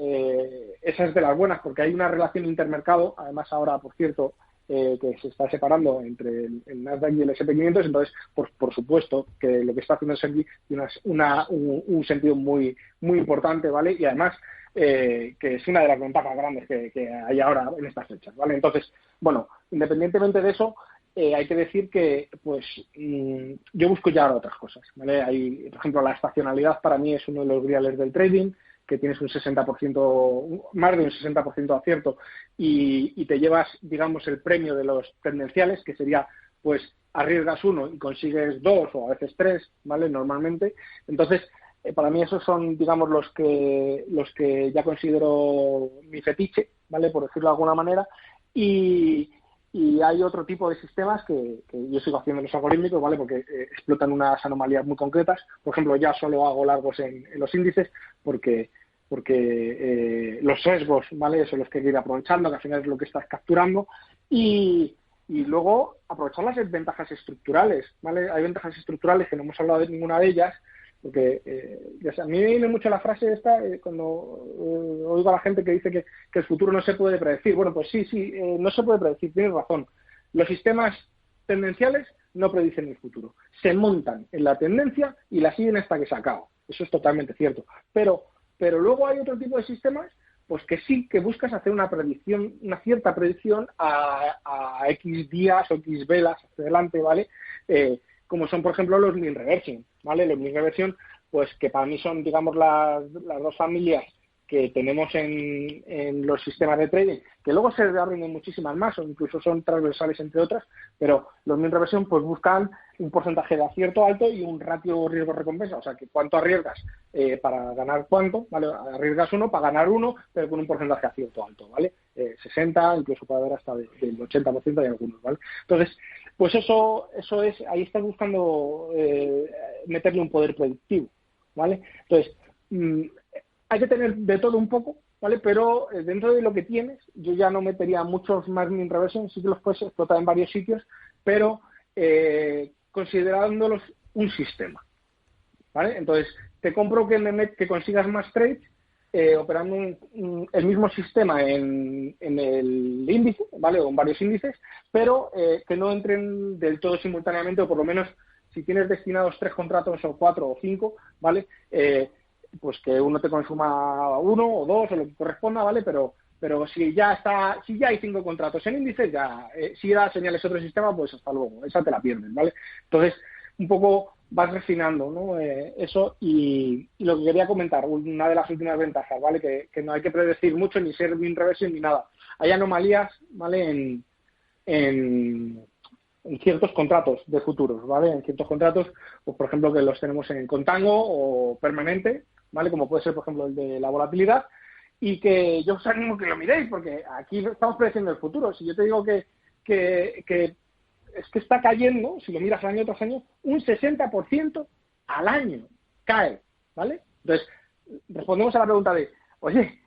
esa es de las buenas, porque hay una relación intermercado. Además, ahora, por cierto, que se está separando entre el Nasdaq y el S&P 500, entonces, por supuesto, que lo que está haciendo Sergi tiene un sentido muy, muy importante, ¿vale? Y además, que es una de las ventajas grandes que hay ahora en estas fechas, ¿vale? Entonces, bueno, independientemente de eso, hay que decir que, pues, yo busco ya ahora otras cosas, ¿vale? Hay, por ejemplo, la estacionalidad para mí es uno de los griales del trading, que tienes un 60%, más de un 60% de acierto y te llevas, digamos, el premio de los tendenciales, que sería, pues, arriesgas uno y consigues dos o a veces tres, ¿vale? Normalmente. Entonces, para mí esos son, digamos, los que ya considero mi fetiche, ¿vale? Por decirlo de alguna manera. Y hay otro tipo de sistemas que yo sigo haciendo los algorítmicos, ¿vale? Porque explotan unas anomalías muy concretas. Por ejemplo, ya solo hago largos en los índices porque los sesgos, ¿vale? Son los que hay que ir aprovechando, que al final es lo que estás capturando. Y luego aprovechar las ventajas estructurales, ¿vale? Hay ventajas estructurales que no hemos hablado de ninguna de ellas, porque a mí me viene mucho la frase esta cuando oigo a la gente que dice que el futuro no se puede predecir. Bueno, pues sí, no se puede predecir, tienes razón. Los sistemas tendenciales no predicen el futuro. Se montan en la tendencia y la siguen hasta que se acaba. Eso es totalmente cierto. Pero luego hay otro tipo de sistemas pues que sí que buscas hacer una predicción, una cierta predicción a X días o X velas hacia adelante, ¿vale? Como son, por ejemplo, los mean reversion, ¿vale? Los mean reversion, pues que para mí son, digamos, las dos familias que tenemos en los sistemas de trading, que luego se abren en muchísimas más o incluso son transversales entre otras, pero los mean reversion pues buscan un porcentaje de acierto alto y un ratio riesgo-recompensa, o sea, que cuánto arriesgas para ganar cuánto, ¿vale? Arriesgas uno para ganar uno, pero con un porcentaje de acierto alto, ¿vale? 60, incluso puede haber hasta del 80% de algunos, ¿vale? Entonces, pues eso es, ahí estás buscando meterle un poder predictivo, ¿vale? Entonces, hay que tener de todo un poco, ¿vale? Pero dentro de lo que tienes, yo ya no metería muchos más mean reversion, sí que los puedes explotar en varios sitios, pero considerándolos un sistema, ¿vale? Entonces, te compro que consigas más trades operando el mismo sistema en el índice, ¿vale? O en varios índices, pero que no entren del todo simultáneamente, o por lo menos si tienes destinados 3 contratos o 4 o 5, ¿vale? Pues que uno te consuma 1 o 2 o lo que corresponda, ¿vale? Pero si ya hay 5 contratos en índices, ya si da señales otro sistema, pues hasta luego, esa te la pierdes, ¿vale? Entonces, un poco vas refinando, ¿no? Eso y lo que quería comentar, una de las últimas ventajas, ¿vale? Que no hay que predecir mucho, ni ser mean reversion ni nada. Hay anomalías, ¿vale? En ciertos contratos de futuros, ¿vale? En ciertos contratos, pues, por ejemplo, que los tenemos en contango o permanente, ¿vale? Como puede ser, por ejemplo, el de la volatilidad, y que yo os animo que lo miréis, porque aquí estamos prediciendo el futuro. Si yo te digo que es que está cayendo, si lo miras año tras año, un 60% al año cae, ¿vale? Entonces, respondemos a la pregunta de, oye,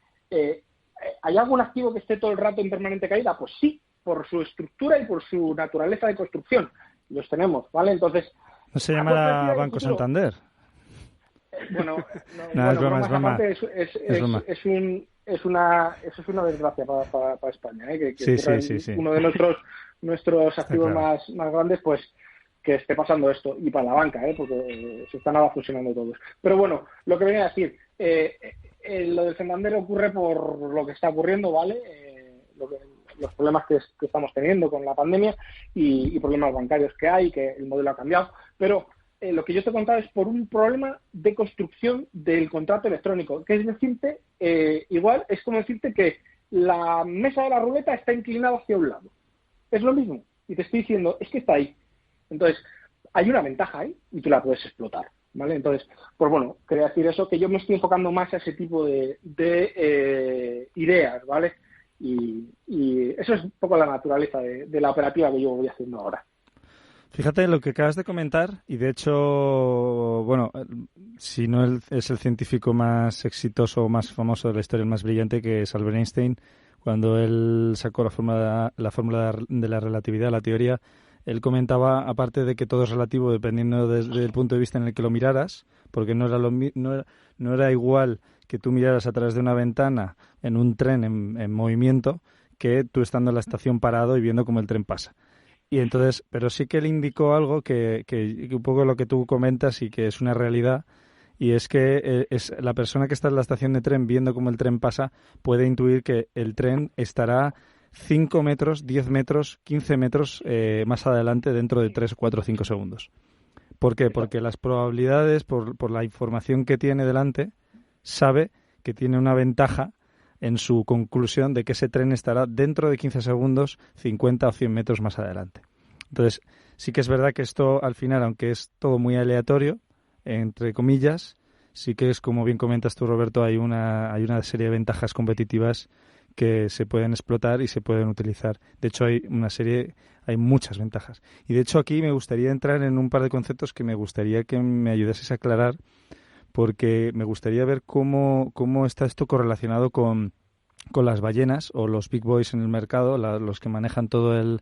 ¿hay algún activo que esté todo el rato en permanente caída? Pues sí, por su estructura y por su naturaleza de construcción. Los tenemos, ¿vale? Entonces... ¿No se llamará Banco Santander? Bueno, es broma. Es una desgracia para España, ¿eh? Sí. Uno de nuestros activos más grandes, pues que esté pasando esto, y para la banca, porque se están ahora fusionando todos. Pero bueno, lo que venía a decir, lo del Santander ocurre por lo que está ocurriendo, ¿vale? Los problemas que estamos teniendo con la pandemia y problemas bancarios que hay, que el modelo ha cambiado, pero lo que yo te he contado es por un problema de construcción del contrato electrónico, que es decirte, igual es como decirte que la mesa de la ruleta está inclinada hacia un lado. Es lo mismo. Y te estoy diciendo, es que está ahí. Entonces, hay una ventaja ahí y tú la puedes explotar, ¿vale? Entonces, pues bueno, quería decir eso, que yo me estoy enfocando más a ese tipo de ideas, ¿vale? Y eso es un poco la naturaleza de la operativa que yo voy haciendo ahora. Fíjate lo que acabas de comentar, y de hecho, bueno, si no es el científico más exitoso o más famoso de la historia, el más brillante, que es Albert Einstein, cuando él sacó la fórmula de la relatividad, la teoría, él comentaba, aparte de que todo es relativo dependiendo del punto de vista en el que lo miraras, porque no era igual que tú miraras a través de una ventana en un tren en movimiento que tú estando en la estación parado y viendo cómo el tren pasa. Y entonces, pero sí que él indicó algo que un poco lo que tú comentas y que es una realidad, y es que es la persona que está en la estación de tren viendo cómo el tren pasa puede intuir que el tren estará 5 metros, 10 metros, 15 metros más adelante dentro de 3, 4, 5 segundos. ¿Por qué? Porque las probabilidades, por la información que tiene delante, sabe que tiene una ventaja en su conclusión de que ese tren estará dentro de 15 segundos, 50 o 100 metros más adelante. Entonces, sí que es verdad que esto, al final, aunque es todo muy aleatorio, entre comillas, sí que es, como bien comentas tú, Roberto, hay una serie de ventajas competitivas que se pueden explotar y se pueden utilizar. De hecho, hay muchas ventajas. Y de hecho, aquí me gustaría entrar en un par de conceptos que me gustaría que me ayudases a aclarar, porque me gustaría ver cómo está esto correlacionado con las ballenas o los big boys en el mercado, los que manejan todo el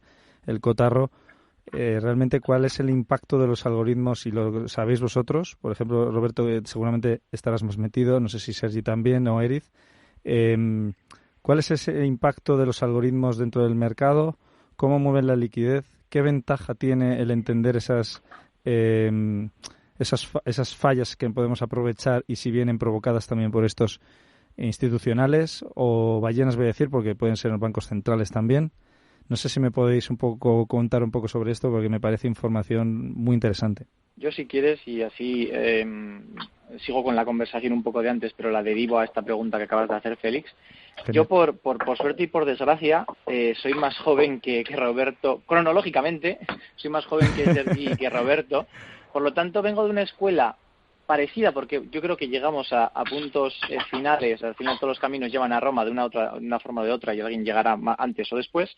cotarro. Realmente, ¿cuál es el impacto de los algoritmos? Y lo sabéis vosotros, por ejemplo, Roberto, seguramente estarás más metido, no sé si Sergi también o Eriz. ¿Cuál es ese impacto de los algoritmos dentro del mercado? ¿Cómo mueven la liquidez? ¿Qué ventaja tiene el entender esas fallas que podemos aprovechar y si vienen provocadas también por estos institucionales o ballenas, voy a decir, porque pueden ser los bancos centrales también? No sé si me podéis contar un poco sobre esto, porque me parece información muy interesante. Yo, si quieres, y así sigo con la conversación un poco de antes, pero la derivo a esta pregunta que acabas de hacer, Félix. Genial. Yo, por suerte y por desgracia, soy más joven que Roberto. Cronológicamente, soy más joven que Sergi y que Roberto. Por lo tanto, vengo de una escuela parecida, porque yo creo que llegamos a puntos finales. Al final, todos los caminos llevan a Roma de una forma o de otra, y alguien llegará antes o después.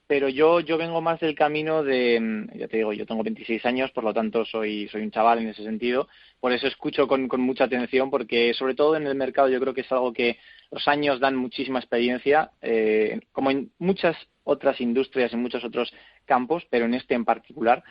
Pero yo vengo más del camino de, ya te digo, yo tengo 26 años, por lo tanto soy un chaval en ese sentido. Por eso escucho con mucha atención, porque sobre todo en el mercado yo creo que es algo que los años dan muchísima experiencia, como en muchas otras industrias, en muchos otros campos, pero en este en particular.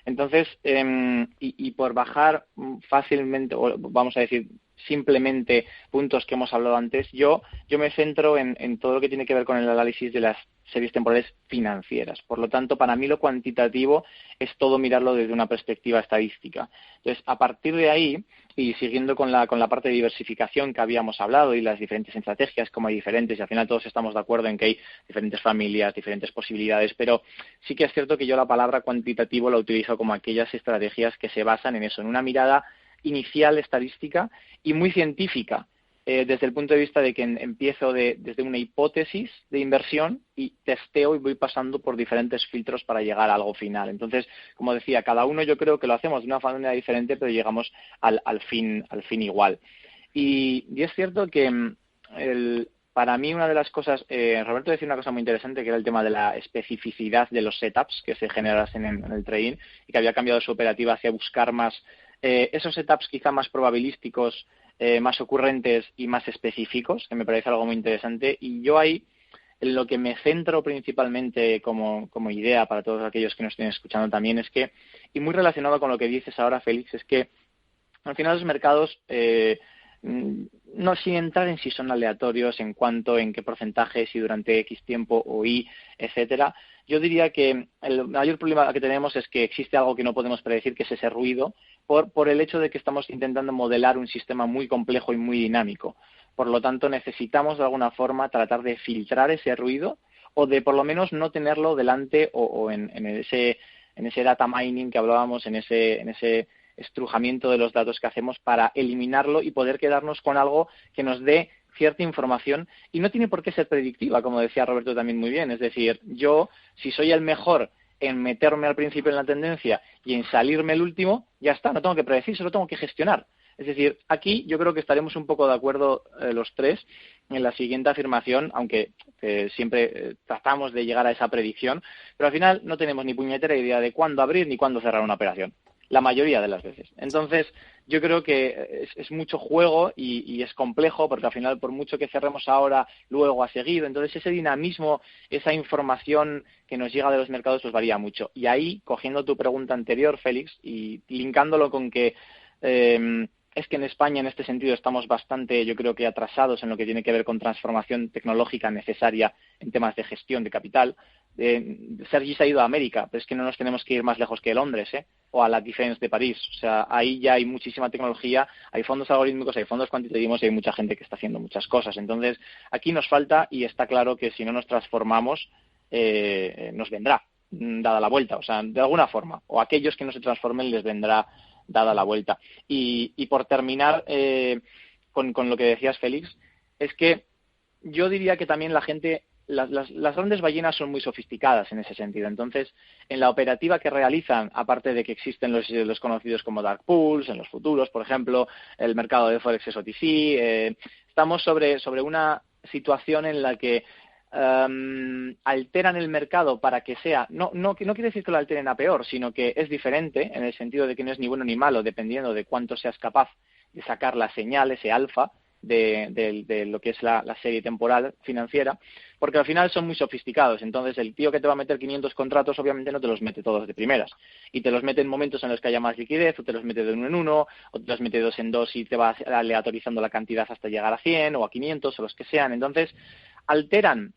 Entonces, y por bajar fácilmente, o vamos a decir simplemente puntos que hemos hablado antes, yo me centro en todo lo que tiene que ver con el análisis de las series temporales financieras. Por lo tanto, para mí lo cuantitativo es todo mirarlo desde una perspectiva estadística. Entonces, a partir de ahí, y siguiendo con la parte de diversificación que habíamos hablado y las diferentes estrategias, como hay diferentes, y al final todos estamos de acuerdo en que hay diferentes familias, diferentes posibilidades, pero sí que es cierto que yo la palabra cuantitativo la utilizo como aquellas estrategias que se basan en eso, en una mirada inicial estadística y muy científica, desde el punto de vista de que empiezo desde una hipótesis de inversión y testeo y voy pasando por diferentes filtros para llegar a algo final. Entonces, como decía, cada uno yo creo que lo hacemos de una manera diferente, pero llegamos al fin igual. Y es cierto que para mí una de las cosas, Roberto decía una cosa muy interesante, que era el tema de la especificidad de los setups que se generasen en el trading, y que había cambiado su operativa hacia buscar más esos setups quizá más probabilísticos, más ocurrentes y más específicos, que me parece algo muy interesante. Y yo ahí, en lo que me centro principalmente como idea para todos aquellos que nos estén escuchando también, es que, y muy relacionado con lo que dices ahora, Félix, es que al final los mercados, no sin entrar en si son aleatorios, en qué porcentaje, si durante X tiempo o Y, etcétera, yo diría que el mayor problema que tenemos es que existe algo que no podemos predecir, que es ese ruido, por el hecho de que estamos intentando modelar un sistema muy complejo y muy dinámico. Por lo tanto, necesitamos de alguna forma tratar de filtrar ese ruido, o de por lo menos no tenerlo delante o en ese data mining que hablábamos, en ese estrujamiento de los datos que hacemos, para eliminarlo y poder quedarnos con algo que nos dé cierta información, y no tiene por qué ser predictiva, como decía Roberto también muy bien. Es decir, yo, si soy el mejor en meterme al principio en la tendencia y en salirme el último, ya está, no tengo que predecir, solo tengo que gestionar. Es decir, aquí yo creo que estaremos un poco de acuerdo los tres en la siguiente afirmación, aunque siempre tratamos de llegar a esa predicción, pero al final no tenemos ni puñetera idea de cuándo abrir ni cuándo cerrar una operación, la mayoría de las veces. Entonces, yo creo que es mucho juego y es complejo, porque al final, por mucho que cerremos ahora, luego ha seguido. Entonces, ese dinamismo, esa información que nos llega de los mercados, pues varía mucho. Y ahí, cogiendo tu pregunta anterior, Félix, y linkándolo con que es que en España en este sentido estamos bastante, yo creo que atrasados en lo que tiene que ver con transformación tecnológica necesaria en temas de gestión de capital. Sergi se ha ido a América, pero es que no nos tenemos que ir más lejos que Londres, o a la Défense de París. O sea, ahí ya hay muchísima tecnología, hay fondos algorítmicos, hay fondos cuantitativos y hay mucha gente que está haciendo muchas cosas. Entonces, aquí nos falta, y está claro que si no nos transformamos, nos vendrá dada la vuelta, o sea, de alguna forma, o aquellos que no se transformen les vendrá dada la vuelta. Y por terminar con lo que decías, Félix, es que yo diría que también la gente, las grandes ballenas son muy sofisticadas en ese sentido. Entonces, en la operativa que realizan, aparte de que existen los conocidos como dark pools, en los futuros, por ejemplo, el mercado de Forex es OTC, estamos sobre una situación en la que alteran el mercado para que sea, no quiere decir que lo alteren a peor, sino que es diferente en el sentido de que no es ni bueno ni malo, dependiendo de cuánto seas capaz de sacar la señal, ese alfa de lo que es la serie temporal financiera, porque al final son muy sofisticados. Entonces el tío que te va a meter 500 contratos obviamente no te los mete todos de primeras, y te los mete en momentos en los que haya más liquidez, o te los mete de uno en uno, o te los mete de dos en dos y te va aleatorizando la cantidad hasta llegar a 100 o a 500 o los que sean. Entonces alteran,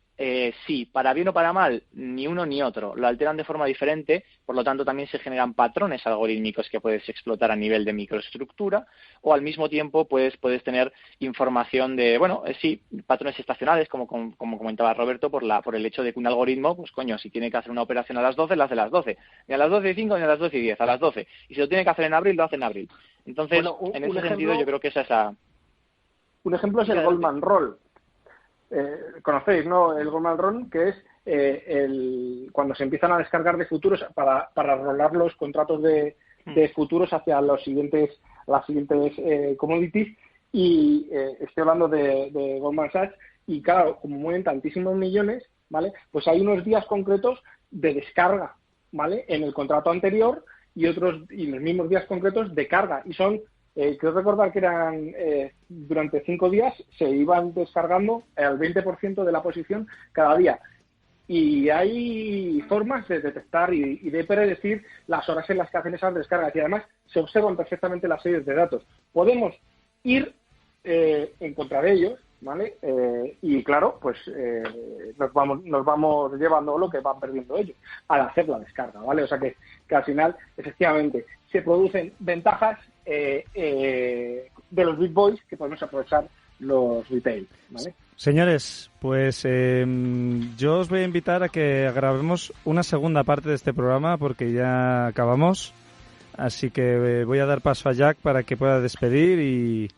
sí, para bien o para mal, ni uno ni otro, lo alteran de forma diferente, por lo tanto también se generan patrones algorítmicos que puedes explotar a nivel de microestructura, o al mismo tiempo puedes tener información de, sí, patrones estacionales, como comentaba Roberto, por el hecho de que un algoritmo, pues coño, si tiene que hacer una operación a las 12, la hace a las 12, ni a las 12:05 ni a las 12:10, a las 12, y si lo tiene que hacer en abril, lo hace en abril. Entonces, en ese sentido, yo creo que esa es esa... Un ejemplo es el Goldman Roll. Conocéis, ¿no? El Goldman Roll, que es cuando se empiezan a descargar de futuros para rolar los contratos de futuros hacia las siguientes commodities, y estoy hablando de Goldman Sachs, y claro, como mueven tantísimos millones, ¿vale? Pues hay unos días concretos de descarga, ¿vale? En el contrato anterior, y los mismos días concretos de carga, y son creo recordar que eran durante 5 días se iban descargando el 20% de la posición cada día. Y hay formas de detectar y de predecir las horas en las que hacen esas descargas, y además se observan perfectamente las series de datos. Podemos ir en contra de ellos, ¿vale? Y claro, pues nos vamos llevando lo que van perdiendo ellos al hacer la descarga, ¿vale? O sea que al final, efectivamente, se producen ventajas de los big boys que podemos aprovechar los retail, ¿vale? Señores, pues yo os voy a invitar a que grabemos una segunda parte de este programa, porque ya acabamos, así que voy a dar paso a Jack para que pueda despedir y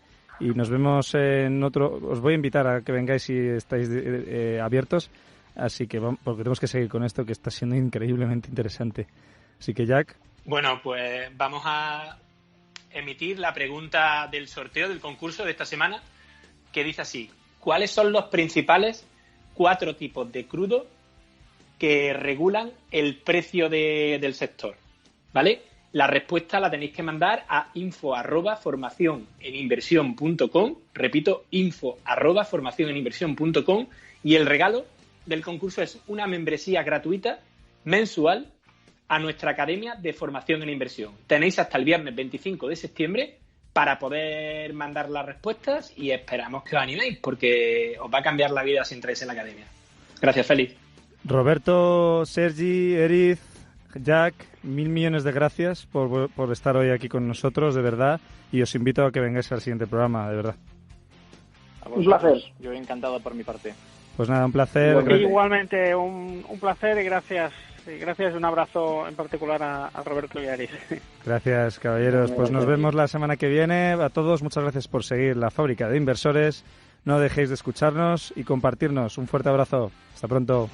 nos vemos en otro. Os voy a invitar a que vengáis si estáis abiertos, así que porque tenemos que seguir con esto, que está siendo increíblemente interesante. Así que, Jack. Bueno, pues vamos a emitir la pregunta del sorteo del concurso de esta semana, que dice así: ¿cuáles son los principales 4 tipos de crudo que regulan el precio del sector? ¿Vale? La respuesta la tenéis que mandar a info@formacioneninversión.com. Repito, info@formacioneninversión.com. Y el regalo del concurso es una membresía gratuita mensual a nuestra Academia de Formación en Inversión. Tenéis hasta el viernes 25 de septiembre para poder mandar las respuestas, y esperamos que os animéis, porque os va a cambiar la vida si entráis en la Academia. Gracias, Félix. Roberto, Sergi, Eriz, Jack, 1000 millones de gracias por estar hoy aquí con nosotros, de verdad, y os invito a que vengáis al siguiente programa, de verdad. Un placer. Yo encantado por mi parte. Pues nada, un placer. Igualmente, un placer, y gracias. Gracias, un abrazo en particular a Roberto y a Aris. Gracias, caballeros. Pues nos vemos la semana que viene. A todos, muchas gracias por seguir La Fábrica de Inversores. No dejéis de escucharnos y compartirnos. Un fuerte abrazo. Hasta pronto.